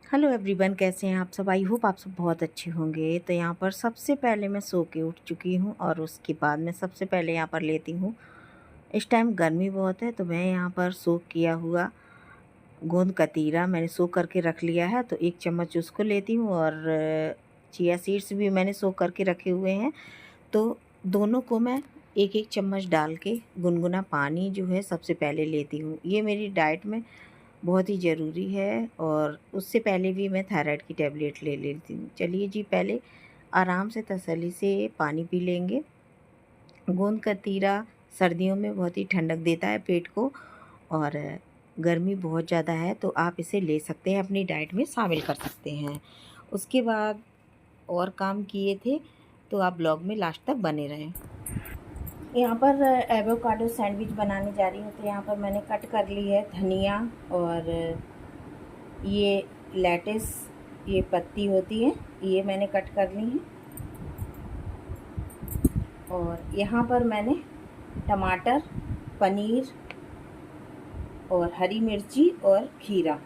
Hello everyone, कैसे हैं आप सब। आई होप आप सब बहुत अच्छे होंगे। तो यहाँ पर सबसे पहले मैं सो के उठ चुकी हूँ और उसके बाद मैं सबसे पहले यहाँ पर लेती हूँ। इस टाइम गर्मी बहुत है तो मैं यहाँ पर सोक किया हुआ गोंद कतीरा मैंने सोक करके रख लिया है, तो 1 चम्मच उसको लेती हूँ। और चिया सीड्स भी मैंने सोक करके रखे हुए हैं, तो दोनों को मैं 1-1 चम्मच डाल के गुनगुना पानी जो है सबसे पहले लेती हूँ। ये मेरी डाइट में बहुत ही ज़रूरी है, और उससे पहले भी मैं थायराइड की टैबलेट ले लेती हूँ। चलिए जी, पहले आराम से तसल्ली से पानी पी लेंगे। गोंद कतीरा सर्दियों में बहुत ही ठंडक देता है पेट को, और गर्मी बहुत ज़्यादा है तो आप इसे ले सकते हैं, अपनी डाइट में शामिल कर सकते हैं। उसके बाद और काम किए थे तो आप ब्लॉग में लास्ट तक बने रहें। यहाँ पर एवोकाडो सैंडविच बनाने जा रही हूँ, तो यहाँ पर मैंने कट कर ली है धनिया, और ये लेटिस, ये पत्ती होती है, ये मैंने कट कर ली है। और यहाँ पर मैंने टमाटर, पनीर और हरी मिर्ची और खीरा,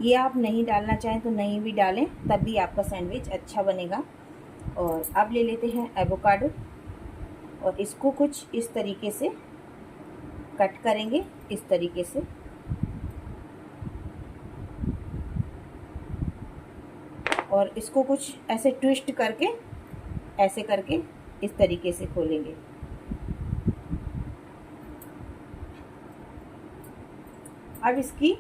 ये आप नहीं डालना चाहें तो नहीं भी डालें, तब भी आपका सैंडविच अच्छा बनेगा। और अब ले लेते हैं एवोकाडो, और इसको कुछ इस तरीके से कट करेंगे, इस तरीके से। और इसको कुछ ऐसे ट्विस्ट करके, ऐसे करके इस तरीके से खोलेंगे। अब इसकी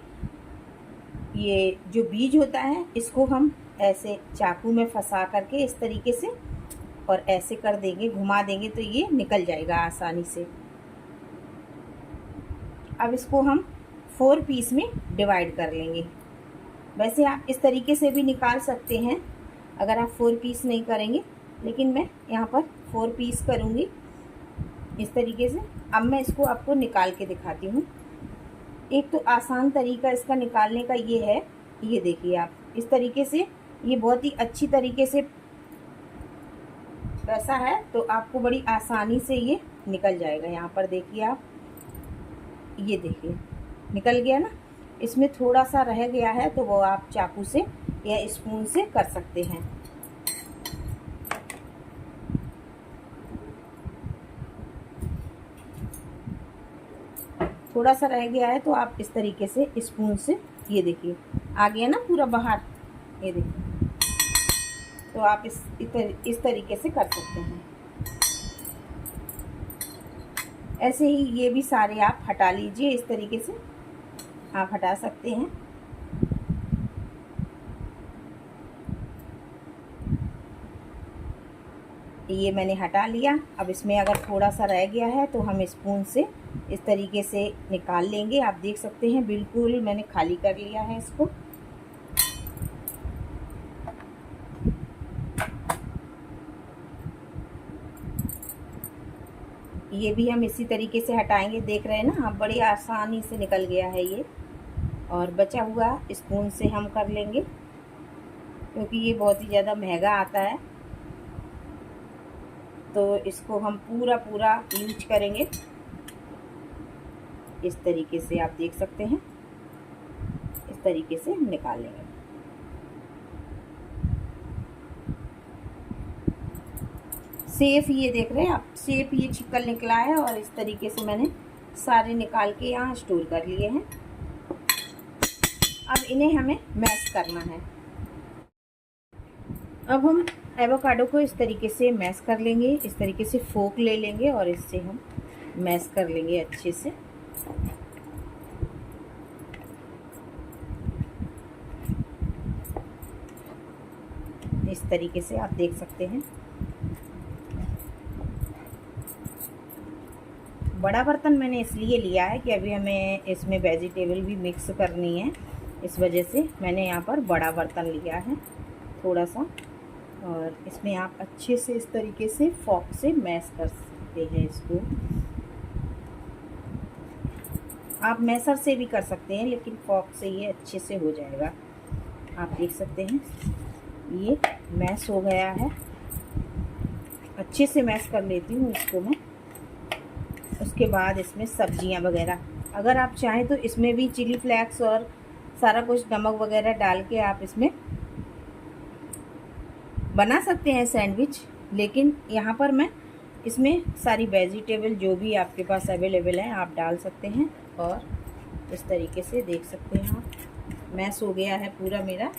ये जो बीज होता है, इसको हम ऐसे चाकू में फंसा करके इस तरीके से और ऐसे कर देंगे, घुमा देंगे तो ये निकल जाएगा आसानी से। अब इसको हम 4 पीस में डिवाइड कर लेंगे। वैसे आप इस तरीके से भी निकाल सकते हैं अगर आप 4 पीस नहीं करेंगे, लेकिन मैं यहाँ पर 4 पीस करूँगी इस तरीके से। अब मैं इसको आपको निकाल के दिखाती हूँ। एक तो आसान तरीका इसका निकालने का ये है, ये देखिए आप इस तरीके से, ये बहुत ही अच्छी तरीके से वैसा है तो आपको बड़ी आसानी से ये निकल जाएगा। यहाँ पर देखिए आप, ये देखिए निकल गया ना। इसमें थोड़ा सा रह गया है तो वो आप चाकू से या स्पून से कर सकते हैं। थोड़ा सा रह गया है तो आप इस तरीके से स्पून से, ये देखिए आ गया ना पूरा बाहर, ये देखिए। तो आप इस तरीके से कर सकते हैं। ऐसे ही ये भी सारे आप हटा लीजिए, इस तरीके से आप हटा सकते हैं। ये मैंने हटा लिया। अब इसमें अगर थोड़ा सा रह गया है तो हम स्पून से इस तरीके से निकाल लेंगे। आप देख सकते हैं बिल्कुल मैंने खाली कर लिया है इसको। ये भी हम इसी तरीके से हटाएंगे। देख रहे हैं ना आप, बड़ी आसानी से निकल गया है ये। और बचा हुआ स्पून से हम कर लेंगे, क्योंकि ये बहुत ही ज़्यादा महंगा आता है, तो इसको हम पूरा यूज करेंगे। इस तरीके से आप देख सकते हैं, इस तरीके से हम निकाल लेंगे। सेफ ये देख रहे हैं आप, सेफ ये छिकल निकला है, और इस तरीके से मैंने सारे निकाल के यहाँ स्टोर कर लिए हैं। अब इन्हें हमें मैश करना है। अब हम एवोकाडो को इस तरीके से मैश कर लेंगे। इस तरीके से फोक ले लेंगे और इससे हम मैश कर लेंगे अच्छे से। इस तरीके से आप देख सकते हैं। बड़ा बर्तन मैंने इसलिए लिया है कि अभी हमें इसमें वेजिटेबल भी मिक्स करनी है, इस वजह से मैंने यहाँ पर बड़ा बर्तन लिया है थोड़ा सा। और इसमें आप अच्छे से इस तरीके से फॉक से मैश कर सकते हैं इसको। आप मैसर से भी कर सकते हैं, लेकिन फॉक से ये अच्छे से हो जाएगा। आप देख सकते हैं ये मैश हो गया है। अच्छे से मैश कर लेती हूँ इसको मैं। उसके बाद इसमें सब्जियां वगैरह, अगर आप चाहें तो इसमें भी चिली फ्लेक्स और सारा कुछ नमक वगैरह डाल के आप इसमें बना सकते हैं सैंडविच। लेकिन यहाँ पर मैं इसमें सारी वेजिटेबल जो भी आपके पास अवेलेबल है आप डाल सकते हैं। और इस तरीके से देख सकते हैं आप मैश हो गया है पूरा मेरा।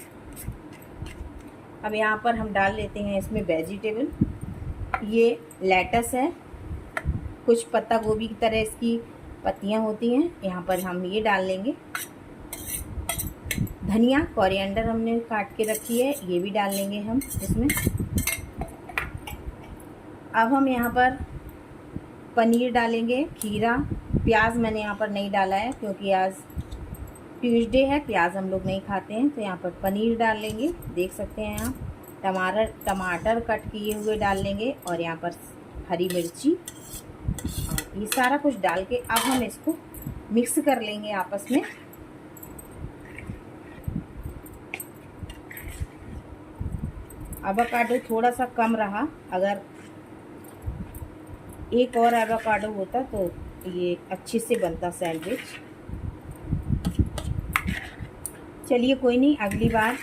अब यहाँ पर हम डाल लेते हैं इसमें वेजिटेबल। ये लेटस है, कुछ पत्ता गोभी की तरह इसकी पत्तियाँ होती हैं, यहाँ पर हम ये डाल लेंगे। धनिया कोरिएंडर हमने काट के रखी है, ये भी डाल लेंगे हम इसमें। अब हम यहाँ पर पनीर डालेंगे, खीरा, प्याज मैंने यहाँ पर नहीं डाला है क्योंकि आज ट्यूसडे है, प्याज हम लोग नहीं खाते हैं। तो यहाँ पर पनीर डाल लेंगे, देख सकते हैं आप। टमाटर कट किए हुए डाल लेंगे और यहाँ पर हरी मिर्ची, और ये सारा कुछ डाल के अब हम इसको मिक्स कर लेंगे आपस में। एवोकाडो थोड़ा सा कम रहा, अगर एक और एवोकाडो होता तो ये अच्छे से बनता सैंडविच। चलिए कोई नहीं, अगली बार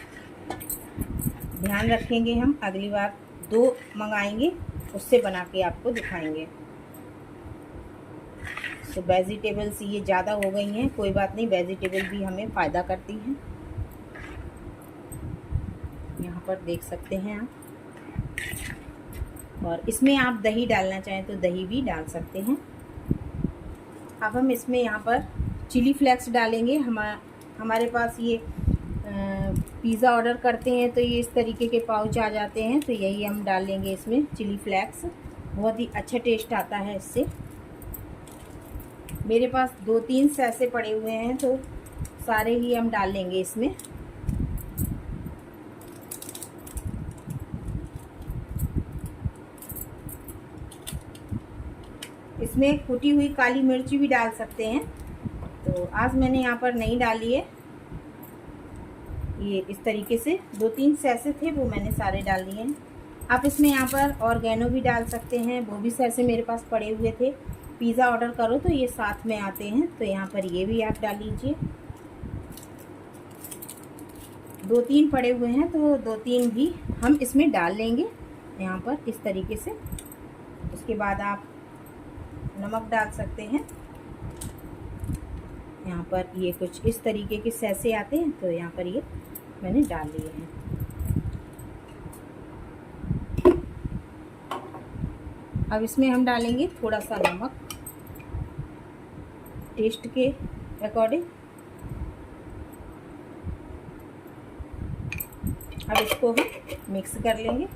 ध्यान रखेंगे हम, अगली बार 2 मंगाएंगे, उससे बना के आपको दिखाएंगे। तो वेजिटेबल्स ये ज़्यादा हो गई हैं, कोई बात नहीं, वेजिटेबल भी हमें फ़ायदा करती हैं। यहाँ पर देख सकते हैं आप। और इसमें आप दही डालना चाहें तो दही भी डाल सकते हैं। अब हम इसमें यहाँ पर चिली फ्लेक्स डालेंगे। हमारे पास ये पिज़्ज़ा ऑर्डर करते हैं तो ये इस तरीके के पाउच आ जाते हैं, तो यही हम डाल लेंगे इसमें चिली फ्लेक्स। बहुत ही अच्छा टेस्ट आता है इससे। मेरे पास 2-3 सैसे पड़े हुए हैं तो सारे ही हम डाल लेंगे इसमें। इसमें कुटी हुई काली मिर्ची भी डाल सकते हैं, तो आज मैंने यहाँ पर नहीं डाली है। ये इस तरीके से 2-3 सैसे थे वो मैंने सारे डाल दिए हैं। आप इसमें यहाँ पर ऑर्गेनो भी डाल सकते हैं, वो भी सैसे मेरे पास पड़े हुए थे। पिज़्ज़ा ऑर्डर करो तो ये साथ में आते हैं, तो यहाँ पर ये भी आप डाल लीजिए। 2-3 पड़े हुए हैं तो 2-3 भी हम इसमें डाल लेंगे यहाँ पर इस तरीके से। उसके बाद आप नमक डाल सकते हैं। यहाँ पर ये कुछ इस तरीके के सैसे आते हैं, तो यहाँ पर ये मैंने डाल लिए हैं। अब इसमें हम डालेंगे थोड़ा सा नमक टेस्ट के अकॉर्डिंग। अब इसको हम मिक्स कर लेंगे।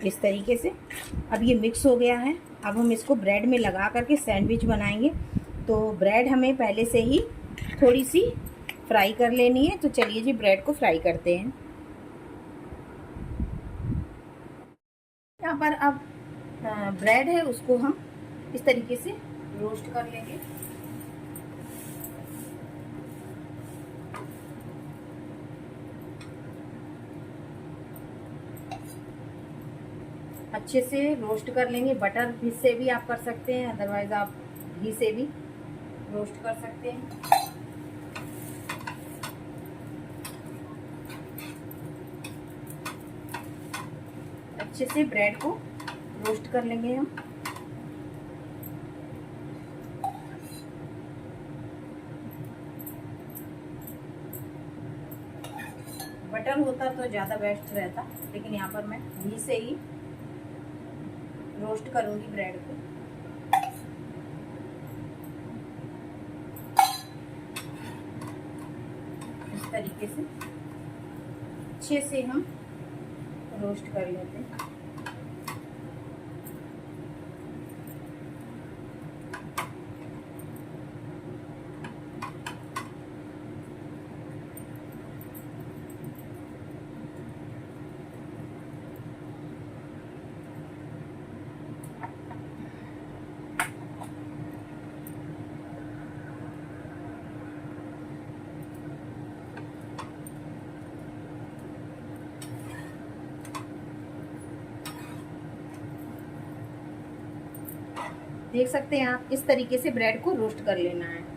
इस तरीके से अब ये मिक्स हो गया है। अब हम इसको ब्रेड में लगा करके सैंडविच बनाएंगे। तो ब्रेड हमें पहले से ही थोड़ी सी फ्राई कर लेनी है, तो चलिए जी ब्रेड को फ्राई करते हैं। यहाँ पर अब ब्रेड है उसको हम इस तरीके से रोस्ट कर लेंगे। अच्छे से रोस्ट कर लेंगे। बटर भी से भी आप कर सकते हैं, अदरवाइज आप घी से भी रोस्ट कर सकते हैं। अच्छे से ब्रेड को रोस्ट कर लेंगे हम। बटर होता तो ज़्यादा बेस्ट रहता, लेकिन यहाँ पर मैं घी से ही रोस्ट करूंगी ब्रेड को। इस तरीके से अच्छे से हम रोस्ट कर लेते हैं। देख सकते हैं आप, इस तरीके से ब्रेड को रोस्ट कर लेना है।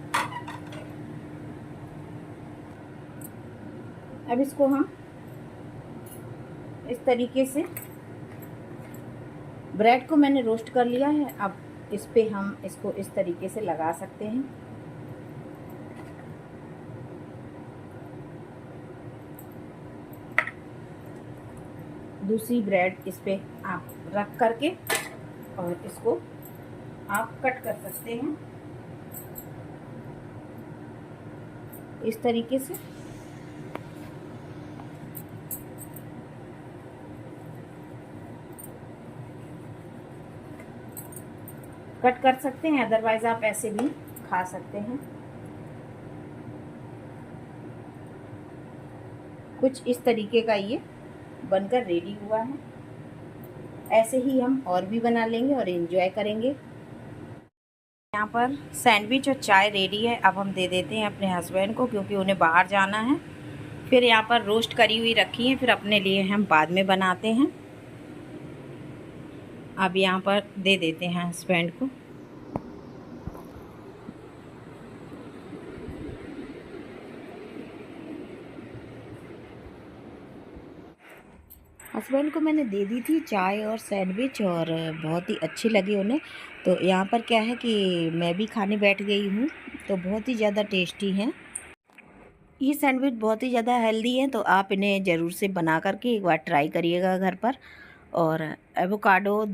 अब इसको हम इस तरीके से, ब्रेड को मैंने रोस्ट कर लिया है। अब इस पे हम इसको इस तरीके से लगा सकते हैं। दूसरी ब्रेड इस पे आप रख करके और इसको आप कट कर सकते हैं इस तरीके से। कट कर सकते हैं, अदरवाइज आप ऐसे भी खा सकते हैं। कुछ इस तरीके का ये बनकर रेडी हुआ है। ऐसे ही हम और भी बना लेंगे और एंजॉय करेंगे। यहाँ पर सैंडविच और चाय रेडी है। अब हम दे देते हैं अपने हस्बैंड को, क्योंकि उन्हें बाहर जाना है। फिर यहाँ पर रोस्ट करी हुई रखी है, फिर अपने लिए हम बाद में बनाते हैं। अब यहाँ पर दे देते हैं हस्बैंड को। हस्बैंड को मैंने दे दी थी चाय और सैंडविच, और बहुत ही अच्छी लगी उन्हें। तो यहाँ पर क्या है कि मैं भी खाने बैठ गई हूँ, तो बहुत ही ज़्यादा टेस्टी हैं। ये सैंडविच बहुत ही ज़्यादा हेल्दी है, तो आप इन्हें ज़रूर से बना करके एक बार ट्राई करिएगा घर पर। और एवोकाडो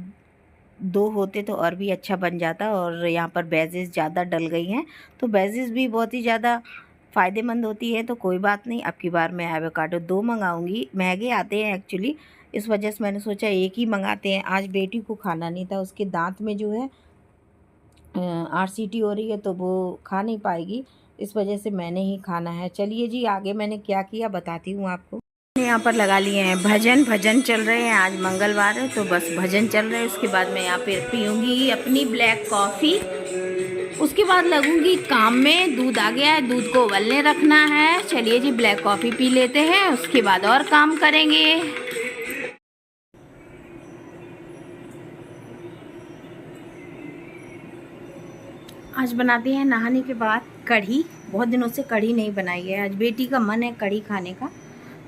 2 होते तो और भी अच्छा बन जाता। और यहाँ पर वेजेस ज़्यादा डल गई हैं, तो वेजेस भी बहुत ही ज़्यादा फ़ायदेमंद होती है। तो कोई बात नहीं, अब की बार मैं एवोकाडो 2 मंगाऊंगी। महंगे आते हैं एक्चुअली, इस वजह से मैंने सोचा एक ही मंगाते हैं। आज बेटी को खाना नहीं था, उसके दांत में जो है RCT हो रही है, तो वो खा नहीं पाएगी। इस वजह से मैंने ही खाना है। चलिए जी, आगे मैंने क्या किया बताती हूँ आपको। यहाँ पर लगा लिए हैं भजन चल रहे हैं। आज मंगलवार है, तो बस भजन चल रहे हैं। उसके बाद मैं यहाँ पे पीऊँगी अपनी ब्लैक कॉफ़ी। उसके बाद लगूंगी काम में। दूध आ गया है, दूध को उबलने रखना है। चलिए जी, ब्लैक कॉफ़ी पी लेते हैं, उसके बाद और काम करेंगे। आज बनाते हैं नहाने के बाद कढ़ी। बहुत दिनों से कढ़ी नहीं बनाई है, आज बेटी का मन है कढ़ी खाने का,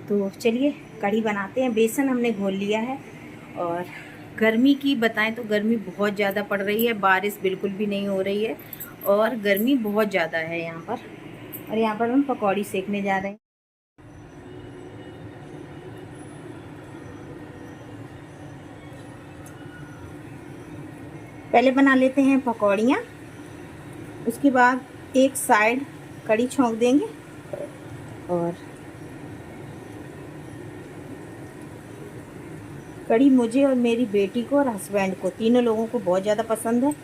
तो चलिए कढ़ी बनाते हैं। बेसन हमने घोल लिया है। और गर्मी की बताएं तो गर्मी बहुत ज़्यादा पड़ रही है, बारिश बिल्कुल भी नहीं हो रही है और गर्मी बहुत ज़्यादा है यहाँ पर। और यहाँ पर हम पकौड़ी सेकने जा रहे हैं। पहले बना लेते हैं पकौड़ियाँ, उसके बाद एक साइड कढ़ी छौंक देंगे। और कढ़ी मुझे और मेरी बेटी को और हस्बैंड को, तीनों लोगों को बहुत ज़्यादा पसंद है।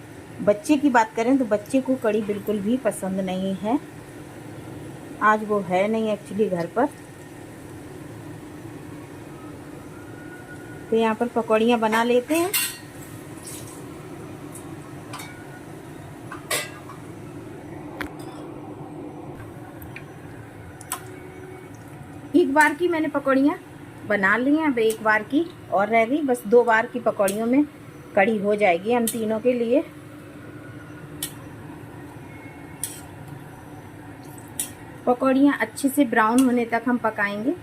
बच्चे की बात करें तो बच्चे को कढ़ी बिल्कुल भी पसंद नहीं है। आज वो है नहीं एक्चुअली घर पर। तो यहाँ पर पकौड़ियाँ बना लेते हैं। एक बार की मैंने पकौड़ियाँ बना ली हैं, अब एक बार की और रह गई। बस 2 बार की पकौड़ियों में कढ़ी हो जाएगी हम तीनों के लिए। पकौड़ियाँ अच्छे से ब्राउन होने तक हम पकाएंगे।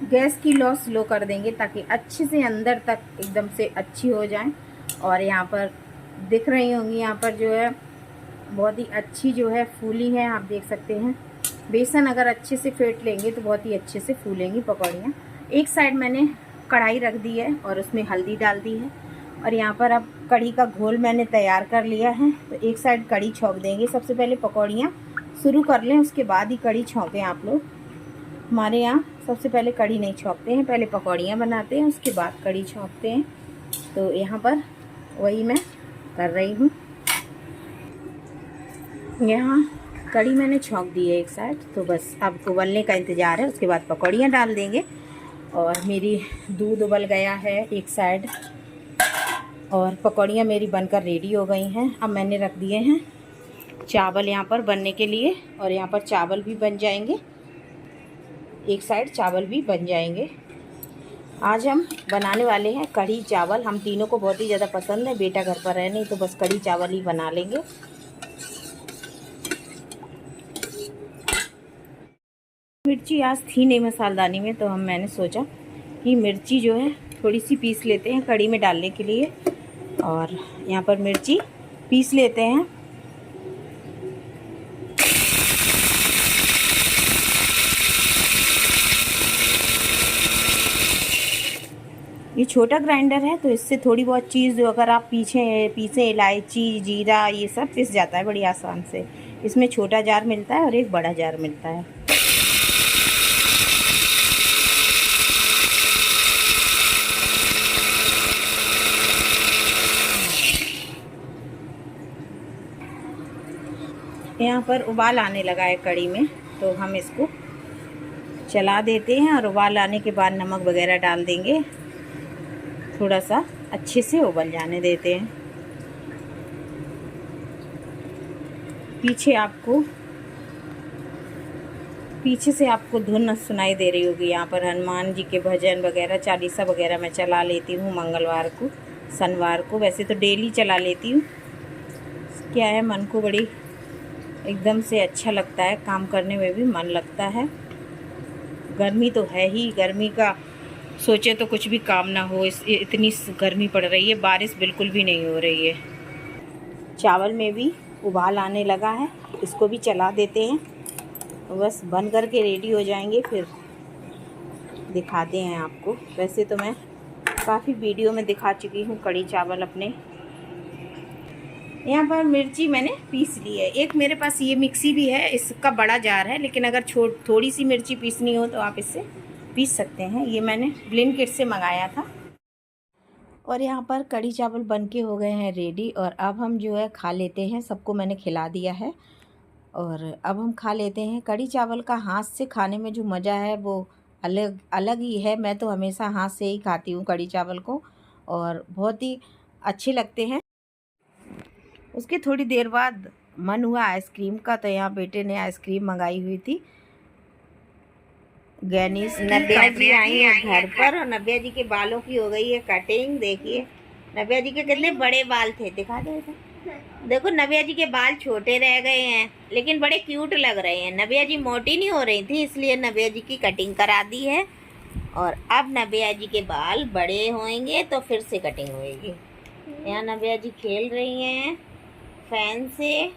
गैस की लौ स्लो कर देंगे ताकि अच्छे से अंदर तक एकदम से अच्छी हो जाए। और यहाँ पर दिख रही होंगी, यहाँ पर जो है बहुत ही अच्छी जो है फूली है, आप देख सकते हैं। बेसन अगर अच्छे से फेंट लेंगे तो बहुत ही अच्छे से फूलेंगी पकौड़ियाँ। एक साइड मैंने कढ़ाई रख दी है और उसमें हल्दी डाल दी है। और यहाँ पर अब कढ़ी का घोल मैंने तैयार कर लिया है, तो एक साइड कढ़ी छौंक देंगे। सबसे पहले पकौड़ियाँ शुरू कर लें, उसके बाद ही कढ़ी छौंकें आप लोग। हमारे यहाँ सबसे पहले कढ़ी नहीं छौंकते हैं, पहले पकौड़ियाँ बनाते हैं, उसके बाद कढ़ी छौंकते हैं। तो यहाँ पर वही मैं कर रही हूँ। यहाँ कढ़ी मैंने छौंक दी है एक साइड, तो बस अब उबलने का इंतज़ार है। उसके बाद पकौड़ियाँ डाल देंगे। और मेरी दूध उबल गया है एक साइड और पकौड़ियाँ मेरी बनकर रेडी हो गई हैं। अब मैंने रख दिए हैं चावल यहाँ पर बनने के लिए, और यहाँ पर चावल भी बन जाएंगे। एक साइड चावल भी बन जाएंगे। आज हम बनाने वाले हैं कढ़ी चावल। हम तीनों को बहुत ही ज़्यादा पसंद है। बेटा घर पर है नहीं तो बस कढ़ी चावल ही बना लेंगे। मिर्ची आज थी नहीं मसालदानी में, तो मैंने सोचा कि मिर्ची जो है थोड़ी सी पीस लेते हैं कढ़ी में डालने के लिए। और यहाँ पर मिर्ची पीस लेते हैं। ये छोटा ग्राइंडर है तो इससे थोड़ी बहुत चीज़ अगर आप पीछे इलायची जीरा ये सब पिस जाता है बड़ी आसान से। इसमें छोटा जार मिलता है और एक बड़ा जार मिलता है। यहाँ पर उबाल आने लगा है कढ़ी में, तो हम इसको चला देते हैं और उबाल आने के बाद नमक वगैरह डाल देंगे। थोड़ा सा अच्छे से उबल जाने देते हैं। पीछे से आपको धुन सुनाई दे रही होगी। यहाँ पर हनुमान जी के भजन वगैरह चालीसा वगैरह मैं चला लेती हूँ मंगलवार को शनिवार को। वैसे तो डेली चला लेती हूँ। क्या है, मन को बड़ी एकदम से अच्छा लगता है, काम करने में भी मन लगता है। गर्मी तो है ही, गर्मी का सोचे तो कुछ भी काम ना हो। इतनी गर्मी पड़ रही है, बारिश बिल्कुल भी नहीं हो रही है। चावल में भी उबाल आने लगा है, इसको भी चला देते हैं। बस बन करके रेडी हो जाएंगे, फिर दिखाते हैं आपको। वैसे तो मैं काफ़ी वीडियो में दिखा चुकी हूँ कढ़ी चावल अपने। यहाँ पर मिर्ची मैंने पीस ली है। एक मेरे पास ये मिक्सी भी है, इसका बड़ा जार है, लेकिन अगर थोड़ी सी मिर्ची पीसनी हो तो आप इससे पीस सकते हैं। ये मैंने ब्लिंकिट से मंगाया था। और यहाँ पर कढ़ी चावल बनके हो गए हैं रेडी। और अब हम जो है खा लेते हैं। सबको मैंने खिला दिया है और अब हम खा लेते हैं। कढ़ी चावल का हाथ से खाने में जो मज़ा है वो अलग अलग ही है। मैं तो हमेशा हाथ से ही खाती हूँ कढ़ी चावल को और बहुत ही अच्छे लगते हैं। उसके थोड़ी देर बाद मन हुआ आइसक्रीम का, तो यहाँ बेटे ने आइसक्रीम मंगाई हुई थी। गैनीस नव्या जी आई है घर पर और नव्या जी के बालों की हो गई है कटिंग। देखिए नव्या जी के कितने बड़े बाल थे, दिखा दो। देखो नव्या जी के बाल छोटे रह गए हैं लेकिन बड़े क्यूट लग रहे हैं। नव्या जी मोटी नहीं हो रही थी, इसलिए नव्या जी की कटिंग करा दी है। और अब नव्या जी के बाल बड़े होंगे तो फिर से कटिंग होएगी। यहाँ नव्या जी खेल रही हैं फैन से।